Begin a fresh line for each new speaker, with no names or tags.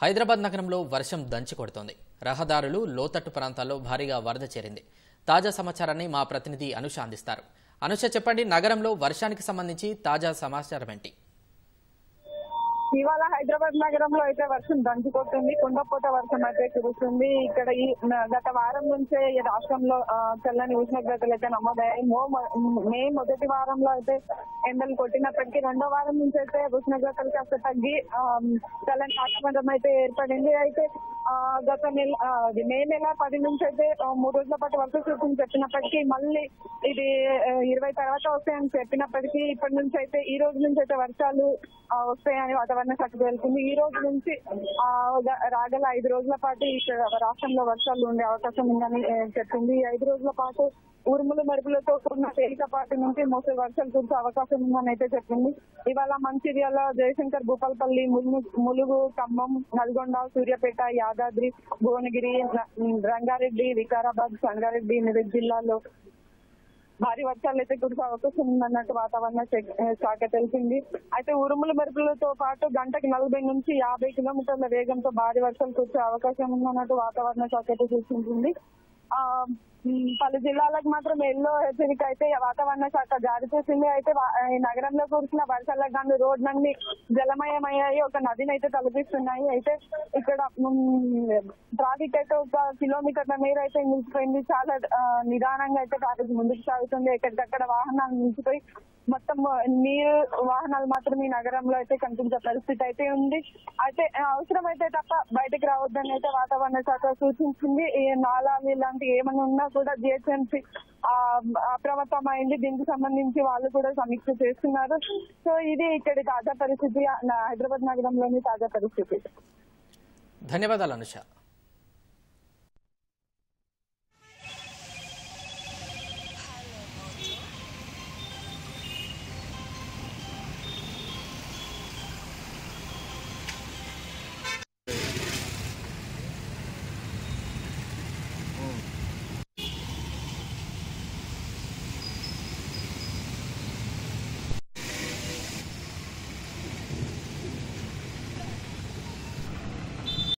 హైదరాబాద్ నగరంలో వర్షం దంచి కొడుతోంది. రహదారులు, లోతట్టు ప్రాంతాల్లో భారీగా వరద చేరింది. తాజా సమాచారాన్ని మా ప్రతినిధి అనుష అందిస్తారు. అనుష, చెప్పండి, నగరంలో వర్షానికి సంబంధించి తాజా సమాచారం ఏంటి?
ఇవాళ హైదరాబాద్ నగరంలో అయితే వర్షం దంచుకొస్తుంది. కుండపోత వర్షం అయితే కురుస్తుంది. ఇక్కడ ఈ గత వారం నుంచే ఈ రాష్ట్రంలో చల్లని ఉష్ణోగ్రతలు అయితే నమోదయ్యాయి. మే మొదటి వారంలో అయితే ఎండలు కొట్టినప్పటికీ రెండో వారం నుంచి అయితే ఉష్ణోగ్రతలు కాస్త తగ్గి చల్లని వాతావరణం అయితే ఏర్పడింది. అయితే గత నెల మే నెల 10 నుంచి అయితే 3 రోజుల పాటు వర్షం సూచన చెప్పినప్పటికీ మళ్ళీ ఇది 20 తర్వాత వస్తాయని చెప్పినప్పటికీ ఇప్పటి నుంచి అయితే ఈ రోజు నుంచి అయితే వర్షాలు వస్తాయని వాతావరణ శాఖ తెలుపుతుంది. ఈ రోజు నుంచి రాగల 5 రోజుల పాటు ఈ రాష్ట్రంలో వర్షాలు ఉండే అవకాశం ఉందని చెప్పింది. ఈ 5 రోజుల పాటు ఉరుములు మెరుపులతో కూడిన తేలికపాటి నుంచి మోసే వర్షాలు కురిసే అవకాశం ఉందని అయితే చెప్పింది. ఇవాళ మంచిర్యాల, జయశంకర్, భూపాలపల్లి, ములుగు, ఖమ్మం, నల్గొండ, సూర్యాపేట, యాదాద్రి, భువనగిరి, రంగారెడ్డి, వికారాబాద్, సంగారెడ్డి, మెదక్ జిల్లాలో భారీ వర్షాలు అయితే కురిసే అవకాశం ఉందన్నట్టు వాతావరణ శాఖ తెలిపింది. అయితే ఉరుములు మెరుపులతో పాటు గంటకి 40 నుంచి 50 కిలోమీటర్ల వేగంతో భారీ వర్షాలు కురిసే అవకాశం ఉందన్నట్టు వాతావరణ శాఖ అయితే సూచించింది. పలు జిల్లాలకు మాత్రం ఎల్లో హెచ్చరిక అయితే వాతావరణ శాఖ జారీ చేసింది. అయితే నగరంలో కురిసిన వర్షాలకు గాను రోడ్లన్నీ జలమయమయ్యాయి. ఒక నదిని అయితే తలపిస్తున్నాయి. అయితే ఇక్కడ ట్రాఫిక్ అయితే 1 కిలోమీటర్ల మేర అయితే నిలిచిపోయింది. చాలా నిదానంగా అయితే ట్రాఫిక్ ముందుకు సాగుతుంది. ఎక్కడికక్కడ వాహనాలు నిలిచిపోయి మొత్తం నీరు వాహనాలు మాత్రం ఈ నగరంలో అయితే కనిపించే పరిస్థితి అయితే ఉంది. అయితే అవసరమైతే తప్ప బయటకు రావద్దని అయితే వాతావరణ శాఖ సూచించింది. ఈ నాలాలు ఇలాంటి ఏమైనా ఉన్నా కూడా జిహెచ్ఎంసీ అప్రమత్తమైంది. దీనికి సంబంధించి వాళ్ళు కూడా సమీక్ష చేస్తున్నారు. సో ఇది ఇక్కడి తాజా పరిస్థితి, హైదరాబాద్ నగరంలోని తాజా పరిస్థితి.
ధన్యవాదాలు అనుష.